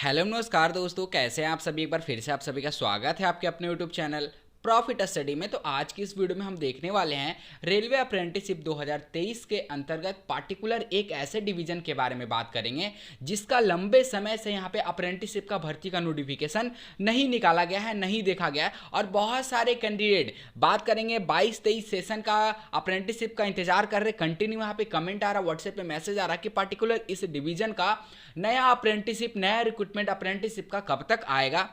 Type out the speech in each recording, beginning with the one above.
Hello नमस्कार दोस्तों, कैसे हैं आप सभी। एक बार फिर से आप सभी का स्वागत है आपके अपने यूट्यूब चैनल प्रॉफिट स्टडी में। तो आज की इस वीडियो में हम देखने वाले हैं रेलवे अप्रेंटिसशिप 2023 के अंतर्गत पार्टिकुलर एक ऐसे डिवीजन के बारे में बात करेंगे जिसका लंबे समय से यहाँ पे अप्रेंटिसशिप का भर्ती का नोटिफिकेशन नहीं निकाला गया है, नहीं देखा गया है। और बहुत सारे कैंडिडेट बात करेंगे 22-23 सेशन का अप्रेंटिसशिप का इंतजार कर रहे। कंटिन्यू यहाँ पे कमेंट आ रहा, व्हाट्सएप पे मैसेज आ रहा कि पार्टिकुलर इस डिवीजन का नया अप्रेंटिसशिप, नया रिक्रूटमेंट अप्रेंटिसशिप का कब तक आएगा।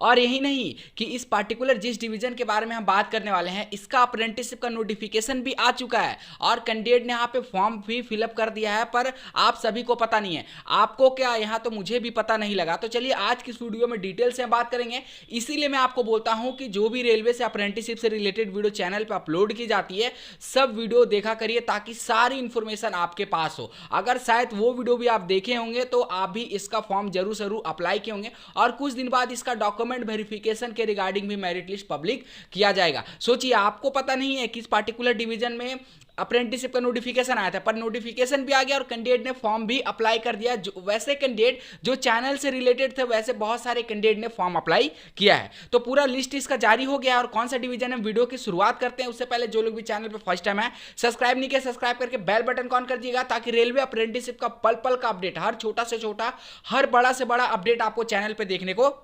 और यही नहीं कि इस पार्टिकुलर जिस डिवीजन के बारे में हम बात करने वाले हैं इसका अप्रेंटिसशिप का नोटिफिकेशन भी आ चुका है और कैंडिडेट ने यहाँ पे फॉर्म भी फिलअप कर दिया है, पर आप सभी को पता नहीं है। आपको क्या, यहाँ तो मुझे भी पता नहीं लगा। तो चलिए आज की इस वीडियो में डिटेल से बात करेंगे। इसीलिए मैं आपको बोलता हूं कि जो भी रेलवे से अप्रेंटिसशिप से रिलेटेड वीडियो चैनल पर अपलोड की जाती है सब वीडियो देखा करिए ताकि सारी इंफॉर्मेशन आपके पास हो। अगर शायद वो वीडियो भी आप देखे होंगे तो आप भी इसका फॉर्म जरूर जरूर अप्लाई किए होंगे और कुछ दिन बाद इसका डॉक्यूमेंट वेरिफिकेशन के रिगार्डिंग भी मेरिट लिस्ट पब्लिक किया जाएगा। सोचिए, आपको पता नहीं है कि इस पार्टिकुलर डिवीजन में अप्रेंटिसशिप का नोटिफिकेशन आया था, पर नोटिफिकेशन भी आ गया और कैंडिडेट ने फॉर्म भी अप्लाई कर दिया। वैसे कैंडिडेट जो चैनल से रिलेटेड थे वैसे बहुत सारे कैंडिडेट ने फॉर्म अप्लाई किया है। तो पूरा लिस्ट इसका जारी हो गया और कौन सा डिवीजन है। वीडियो की शुरुआत करते हैं। उससे पहले जो लोग भी चैनल पर फर्स्ट टाइम है सब्सक्राइब नहीं किया, सब्सक्राइब करके बेल बटन ऑन कर दीजिएगा ताकि रेलवे अप्रेंटिसशिप का पल पल का अपडेट, हर छोटा से छोटा, हर बड़ा से बड़ा अपडेट आपको चैनल पर देखने को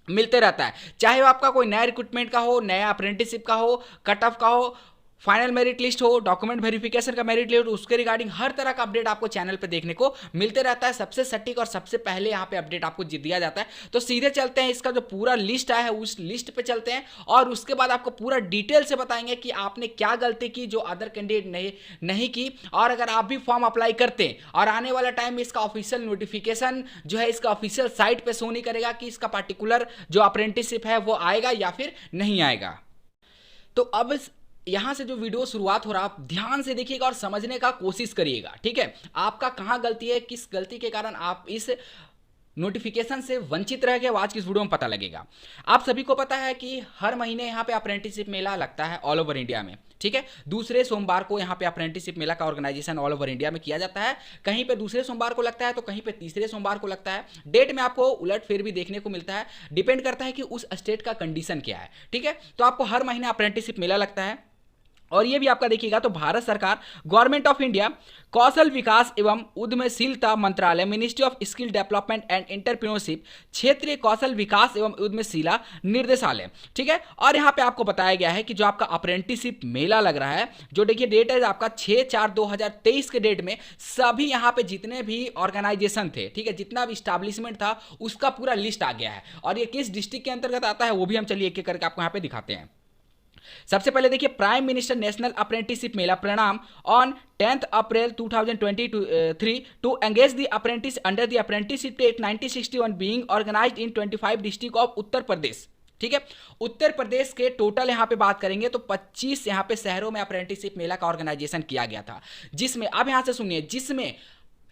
मिलते रहता है। चाहे वो आपका कोई नया रिक्रूटमेंट का हो, नया अप्रेंटिसशिप का हो, कट ऑफ का हो, फाइनल मेरिट लिस्ट हो, डॉक्यूमेंट वेरिफिकेशन का मेरिट लिस्ट हो, उसके रिगार्डिंग हर तरह का अपडेट आपको चैनल पे देखने को मिलते रहता है। सबसे सटीक और सबसे पहले यहाँ पे अपडेट आपको दिया जाता है। तो सीधे चलते हैं, इसका जो पूरा लिस्ट आया है उस लिस्ट पे चलते हैं और उसके बाद आपको पूरा डिटेल से बताएंगे कि आपने क्या गलती की जो अदर कैंडिडेट नहीं की। और अगर आप भी फॉर्म अप्लाई करते हैं और आने वाला टाइम में इसका ऑफिशियल नोटिफिकेशन जो है इसका ऑफिशियल साइट पे शो नहीं करेगा कि इसका पार्टिकुलर जो अप्रेंटिसशिप है वो आएगा या फिर नहीं आएगा। तो अब यहां से जो वीडियो शुरुआत हो रहा है आप ध्यान से देखिएगा और समझने का कोशिश करिएगा, ठीक है। आपका कहां गलती है, किस गलती के कारण आप इस नोटिफिकेशन से वंचित रह गए, आज की इस वीडियो में पता लगेगा। आप सभी को पता है कि हर महीने यहाँ पे अप्रेंटिसशिप मेला लगता है ऑल ओवर इंडिया में, ठीक है। दूसरे सोमवार को यहाँ पे अप्रेंटिसशिप मेला का ऑर्गेनाइजेशन ऑल ओवर इंडिया में किया जाता है। कहीं पे दूसरे सोमवार को लगता है तो कहीं पे तीसरे सोमवार को लगता है। डेट में आपको उलट फेर भी देखने को मिलता है, डिपेंड करता है कि उस स्टेट का कंडीशन क्या है, ठीक है। तो आपको हर महीने अप्रेंटिसशिप मेला लगता है और ये भी आपका देखिएगा तो भारत सरकार, गवर्नमेंट ऑफ इंडिया, कौशल विकास एवं उद्यमशीलता मंत्रालय, ministry of skill development and entrepreneurship, क्षेत्रीय कौशल विकास एवं उद्यमशीलता निर्देशालय, ठीक है। और यहाँ पे आपको बताया गया है कि जो आपका अप्रेंटिसशिप मेला लग रहा है, जो देखिए डेट है आपका 6/4/2023 के डेट में सभी यहाँ पे जितने भी ऑर्गेनाइजेशन थे, ठीक है, जितना भी स्टैब्लिशमेंट था उसका पूरा लिस्ट आ गया है। और ये किस डिस्ट्रिक्ट के अंतर्गत आता है वो भी हम चलिए एक एक करके आपको यहाँ पे दिखाते हैं। सबसे पहले देखिए, prime minister national apprenticeship mela परिणाम on 10th April 2023 to engage the apprentice under the apprenticeship act 1961 being organised in 25 district of Uttar Pradesh, ठीक है। उत्तर प्रदेश के टोटल यहां पे बात करेंगे तो 25 यहां पे शहरों में अप्रेंटिसशिप मेला का ऑर्गेनाइजेशन किया गया था, जिसमें अब यहां से सुनिए, जिसमें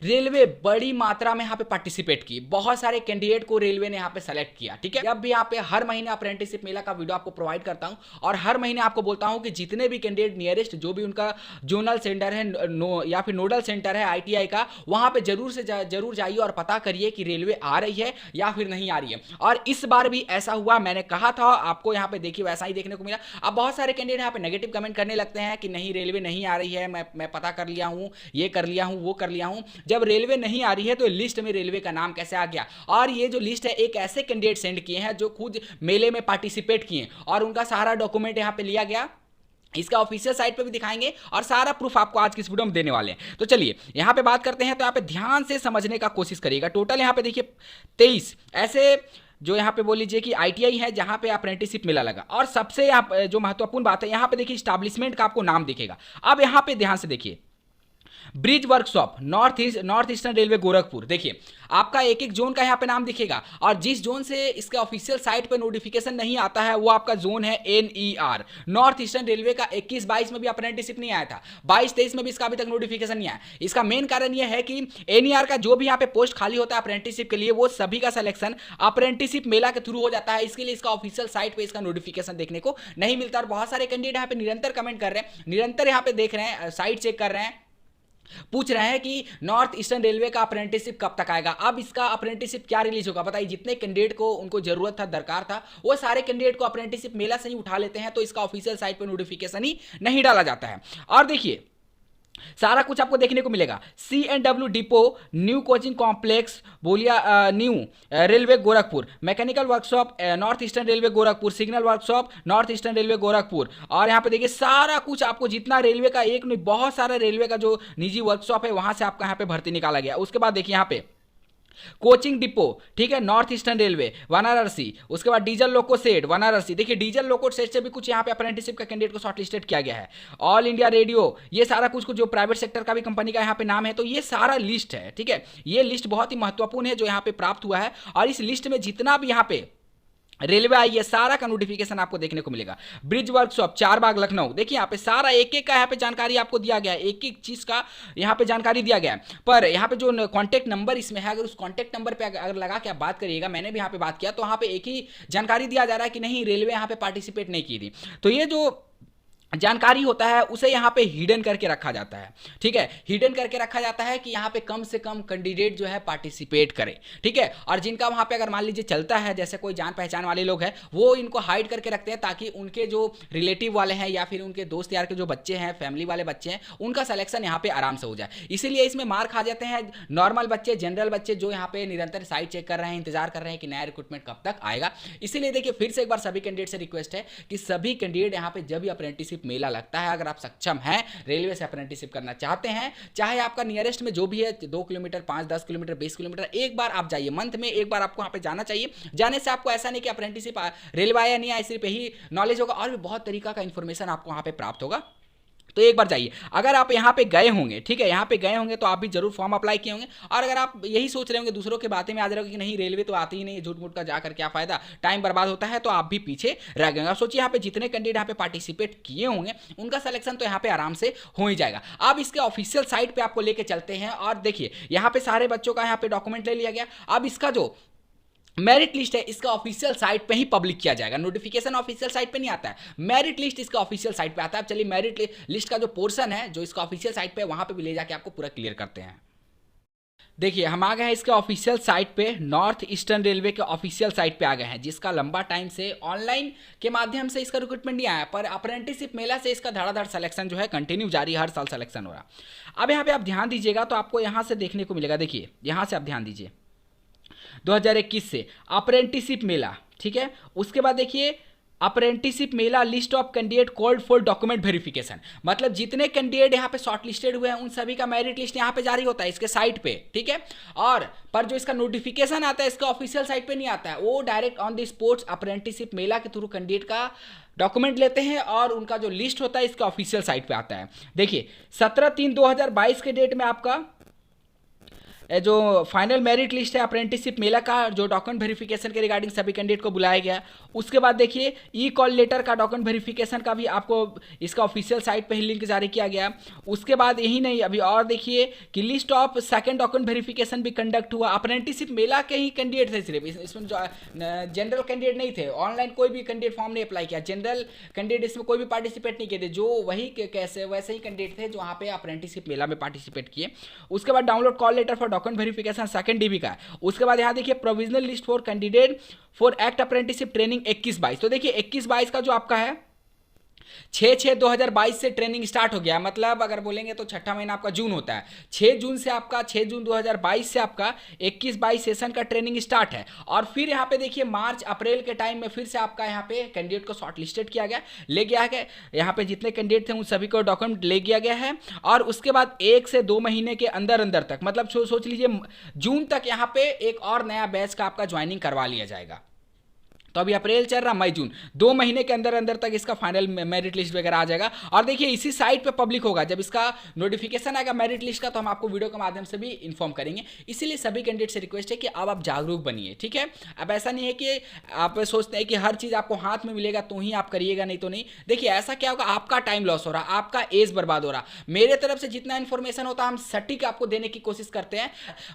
रेलवे बड़ी मात्रा में यहाँ पे पार्टिसिपेट की। बहुत सारे कैंडिडेट को रेलवे ने यहाँ पे सेलेक्ट किया, ठीक है। अब भी यहाँ पे हर महीने अप्रेंटिसशिप मेला का वीडियो आपको प्रोवाइड करता हूँ और हर महीने आपको बोलता हूँ कि जितने भी कैंडिडेट नियरेस्ट जो भी उनका जोनल सेंटर है या फिर नोडल सेंटर है आईटीआई का, वहाँ पे जरूर जाइए और पता करिए कि रेलवे आ रही है या फिर नहीं आ रही है। और इस बार भी ऐसा हुआ, मैंने कहा था आपको, यहाँ पे देखिए वैसा ही देखने को मिला। अब बहुत सारे कैंडिडेट यहाँ पे नेगेटिव कमेंट करने लगते हैं कि नहीं रेलवे नहीं आ रही है, मैं पता कर लिया हूँ, ये कर लिया हूँ, वो कर लिया हूँ। जब रेलवे नहीं आ रही है तो लिस्ट में रेलवे का नाम कैसे आ गया। और ये जो लिस्ट है एक ऐसे कैंडिडेट सेंड किए हैं जो खुद मेले में पार्टिसिपेट किए और उनका सारा डॉक्यूमेंट यहां पे लिया गया। इसका ऑफिशियल साइट पे भी दिखाएंगे और सारा प्रूफ आपको आज की इस वीडियो में देने वाले हैं। तो चलिए यहां पे बात करते हैं, तो यहां पे ध्यान से समझने का कोशिश करिएगा। टोटल यहां पे देखिए 23 ऐसे जो यहाँ पे बोल लीजिए कि आईटीआई है जहाँ पे अप्रेंटिसशिप मेला लगा। और सबसे यहाँ जो महत्वपूर्ण बात है, यहाँ पे देखिए स्टैब्लिशमेंट का आपको नाम दिखेगा। अब यहाँ पे ध्यान से देखिए, bridge workshop north eastern railway Gorakhpur, देखिए आपका एक एक जोन का यहाँ पे नाम दिखेगा और जिस जोन से इसके ऑफिशियल साइट पे नोटिफिकेशन नहीं आता है वो आपका जोन है एनईआर, नॉर्थ ईस्टर्न रेलवे का। 21-22 में भी अप्रेंटिसशिप नहीं आया था, 22-23 में भी इसका अभी तक नोटिफिकेशन नहीं आया। इसका मेन कारण यह है कि एनईआर का जो भी यहाँ पे पोस्ट खाली होता है अप्रेंटिसशिप के लिए, वो सभी का सिलेक्शन अप्रेंटिसशिप मेला के थ्रू हो जाता है। इसके लिए इसका ऑफिशियल साइट पे इसका नोटिफिकेशन देखने को नहीं मिलता। और बहुत सारे कैंडिडेट यहाँ पे निरंतर कमेंट कर रहे हैं, निरंतर यहाँ पे देख रहे हैं, साइट चेक कर रहे हैं पूछ रहे हैं कि नॉर्थ ईस्टर्न रेलवे का अप्रेंटिसशिप कब तक आएगा। अब इसका अप्रेंटिसशिप क्या रिलीज होगा बताइए। जितने कैंडिडेट को उनको जरूरत था, दरकार था, वो सारे कैंडिडेट को अप्रेंटिसशिप मेला से ही उठा लेते हैं, तो इसका ऑफिशियल साइट पर नोटिफिकेशन ही नहीं डाला जाता है। और देखिए सारा कुछ आपको देखने को मिलेगा। C&W depot, new coaching complex, Bolia new railway Gorakhpur, mechanical workshop north eastern railway Gorakhpur, signal workshop north eastern railway Gorakhpur. और यहाँ पे देखिए सारा कुछ आपको जितना रेलवे का, एक नहीं बहुत सारा रेलवे का जो निजी वर्कशॉप है वहां से आपका यहाँ पे भर्ती निकाला गया। उसके बाद देखिए यहाँ पे कोचिंग डिपो, ठीक है, नॉर्थ ईस्टर्न रेलवे वाराणसी। उसके बाद डीजल लोको सेट वाराणसी। देखिए डीजल लोको सेट से भी कुछ यहाँ पे अप्रेंटिसशिप का कैंडिडेट को शॉर्टलिस्टेड किया गया है। ऑल इंडिया रेडियो, ये सारा कुछ जो प्राइवेट सेक्टर का भी कंपनी का यहाँ पे नाम है, तो ये सारा लिस्ट है, ठीक है। ये लिस्ट बहुत ही महत्वपूर्ण है जो यहाँ पे प्राप्त हुआ है। और इस लिस्ट में जितना भी यहाँ पे रेलवे आई है सारा का नोटिफिकेशन आपको देखने को मिलेगा। ब्रिज वर्कशॉप चारबाग लखनऊ, देखिए यहाँ पे सारा एक एक का यहाँ पे जानकारी आपको दिया गया है, एक एक चीज का यहाँ पे जानकारी दिया गया है। पर यहाँ पे जो कॉन्टैक्ट नंबर इसमें है, अगर उस कॉन्टैक्ट नंबर पे अगर लगा के आप बात करिएगा, मैंने भी यहाँ पे बात किया, तो यहाँ पे एक ही जानकारी दिया जा रहा है कि नहीं रेलवे यहाँ पे पार्टिसिपेट नहीं की थी। तो ये जो जानकारी होता है उसे यहाँ पे हिडन करके रखा जाता है, ठीक है। हिडन करके रखा जाता है कि यहाँ पे कम से कम कैंडिडेट जो है पार्टिसिपेट करें, ठीक है। और जिनका वहाँ पे अगर मान लीजिए चलता है, जैसे कोई जान पहचान वाले लोग हैं, वो इनको हाइड करके रखते हैं ताकि उनके जो रिलेटिव वाले हैं या फिर उनके दोस्त यार के जो बच्चे हैं, फैमिली वाले बच्चे हैं, उनका सिलेक्शन यहाँ पे आराम से हो जाए। इसीलिए इसमें मार खा जाते हैं नॉर्मल बच्चे, जनरल बच्चे जो यहाँ पे निरंतर साइट चेक कर रहे हैं, इंतजार कर रहे हैं कि नया रिक्रूटमेंट कब तक आएगा। इसीलिए देखिए फिर से एक बार सभी कैंडिडेट से रिक्वेस्ट है कि सभी कैंडिडेट यहाँ पे जब भी अप्रेंटिसशिप मेला लगता है, अगर आप सक्षम हैं, रेलवे से अप्रेंटिसशिप करना चाहते हैं, चाहे आपका नियरेस्ट में जो भी है 2 किलोमीटर, 5, 10 किलोमीटर, 20 किलोमीटर, एक बार आप जाइए, मंथ में एक बार आपको वहां पे जाना चाहिए। जाने से आपको ऐसा नहीं कि अप्रेंटिसशिप रेलवे आया नहीं आया सिर्फ यही नॉलेज होगा, और भी बहुत तरीका का इंफॉर्मेशन आपको वहां पे प्राप्त होगा। तो एक बार जाइए। अगर आप यहाँ पे गए होंगे, ठीक है, यहाँ पे गए होंगे तो आप भी जरूर फॉर्म अप्लाई किए होंगे। और अगर आप यही सोच रहे होंगे, दूसरों के बातें में आ रहे हो कि नहीं रेलवे तो आती ही नहीं, झूठ मूठ का जाकर क्या फायदा, टाइम बर्बाद होता है, तो आप भी पीछे रह गए। आप सोचिए यहाँ पे जितने कैंडिडेट यहाँ पे पार्टिसिपेट किए होंगे उनका सिलेक्शन तो यहाँ पे आराम से हो ही जाएगा। अब इसके ऑफिशियल साइट पे आपको लेके चलते हैं और देखिए यहाँ पे सारे बच्चों का यहाँ पे डॉक्यूमेंट ले लिया गया। अब इसका जो मेरिट लिस्ट है इसका ऑफिशियल साइट पे ही पब्लिक किया जाएगा। नोटिफिकेशन ऑफिशियल साइट पे नहीं आता है, मेरिट लिस्ट इसका ऑफिशियल साइट पे आता है। अब चलिए मेरिट लिस्ट का जो पोर्शन है जो इसका ऑफिशियल साइट पे, वहां पे भी ले जाके आपको पूरा क्लियर करते हैं। देखिए हम आ गए हैं इसके ऑफिशियल साइट पे, नॉर्थ ईस्टर्न रेलवे के ऑफिशियल साइट पे आ गए हैं, जिसका लंबा टाइम से ऑनलाइन के माध्यम से इसका रिक्रूटमेंट नहीं आया, पर अप्रेंटिसशिप मेला से इसका धड़ाधड़ सिलेक्शन जो है कंटिन्यू जारी, हर साल सिलेक्शन हो रहा। अब यहाँ पे आप ध्यान दीजिएगा तो आपको यहाँ से देखने को मिलेगा, देखिए यहाँ से आप ध्यान दीजिए 2021 से अप्रेंटिसशिप मेला, ठीक है। उसके बाद देखिए apprenticeship Mela list of candidate called for document verification, मतलब जितने कैंडिडेट यहाँ पे शॉर्टलिस्टेड हुए हैं उन सभी का मेरिट लिस्ट यहाँ पे जारी होता है इसके साइट पे, ठीक है। और पर जो इसका नोटिफिकेशन आता है इसका ऑफिशियल साइट पे नहीं आता है, वो direct on the spot apprenticeship mela के थ्रू कैंडिडेट का डॉक्यूमेंट लेते हैं और उनका जो लिस्ट होता है इसका ऑफिशियल साइट पे आता है। देखिए 17/3/2022 के डेट में आपका जो फाइनल मेरिट लिस्ट है अप्रेंटिसशिप मेला का, जो डॉक्यूमेंट वेरिफिकेशन के रिगार्डिंग सभी कैंडिडेट को बुलाया गया। उसके बाद देखिए ई कॉल लेटर का डॉक्यूमेंट वेरिफिकेशन का भी आपको इसका ऑफिशियल साइट पे ही लिंक जारी किया गया। उसके बाद यही नहीं, अभी और देखिए कि list of second document verification भी कंडक्ट हुआ। अप्रेंटिसशिप मेला के ही कैंडिडेट थे सिर्फ, इसमें जो जनरल कैंडिडेट नहीं थे, ऑनलाइन कोई भी कैंडिडेट फॉर्म नहीं अप्लाई किया, जनरल कैंडिडेट इसमें कोई भी पार्टिसिपेट नहीं किए थे, जो वही कैसे वैसे ही कैंडिडेट थे जो वहाँ पे अप्रेंटिसशिप मेला में पार्टिसिपेट किए। उसके बाद download call letter for document verification second DB का। उसके बाद यहाँ देखिए provisional list for candidate for act apprenticeship training 21-22। तो देखिए 21-22 का जो आपका है 6/6/2022 से ट्रेनिंग स्टार्ट हो गया, मतलब अगर बोलेंगे तो छठा महीना आपका जून होता है। 6 जून से आपका 6 जून 2022 से आपका 21-22 सेशन का ट्रेनिंग स्टार्ट है। और फिर यहाँ पे देखिए मार्च अप्रैल के टाइम में फिर से आपका यहाँ पे कैंडिडेट को शॉर्टलिस्टेड किया गया, ले गया है। यहाँ पे जितने कैंडिडेट थे उन सभी को डॉक्यूमेंट ले गया गया है। और उसके बाद 1 से 2 महीने के अंदर अंदर तक, मतलब सोच लीजिए जून तक यहाँ पे एक और नया बैच का आपका ज्वाइनिंग करवा लिया जाएगा। तो अभी अप्रैल चल रहा, मई जून, 2 महीने के अंदर अंदर तक इसका फाइनल मेरिट लिस्ट वगैरह आ जाएगा। और देखिए इसी साइट पे पब्लिक होगा, जब इसका नोटिफिकेशन आएगा मेरिट लिस्ट का तो हम आपको वीडियो के माध्यम से भी इन्फॉर्म करेंगे। इसीलिए सभी कैंडिडेट से रिक्वेस्ट है कि अब आप जागरूक बनिए, ठीक है। अब ऐसा नहीं है कि आप सोचते हैं कि हर चीज़ आपको हाथ में मिलेगा तो ही आप करिएगा, नहीं तो नहीं। देखिए ऐसा क्या होगा, आपका टाइम लॉस हो रहा, आपका एज बर्बाद हो रहा। मेरे तरफ से जितना इन्फॉर्मेशन होता है हम सटीक आपको देने की कोशिश करते हैं,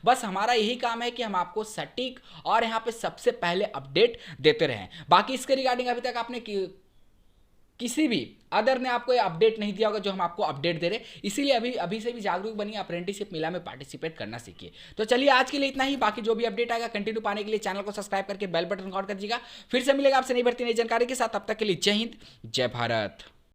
बस हमारा यही काम है कि हम आपको सटीक और यहाँ पे सबसे पहले अपडेट देते रहें। बाकी इसके रिगार्डिंग अभी तक आपने किसी भी अदर ने आपको ये अपडेट नहीं दिया होगा जो हम आपको अपडेट दे रहे हैं। इसीलिए अभी से भी जागरूक बनिए, अप्रेंटिसशिप मेला में पार्टिसिपेट करना सीखिए। तो चलिए आज के लिए इतना ही, बाकी जो भी अपडेट आएगा कंटिन्यू पाने के लिए चैनल को सब्सक्राइब करके बेल बटन ऑन कर दीजिएगा। फिर से मिलेगा आपसे नई भर्ती नई जानकारी के साथ, तब तक के लिए जय हिंद जय भारत।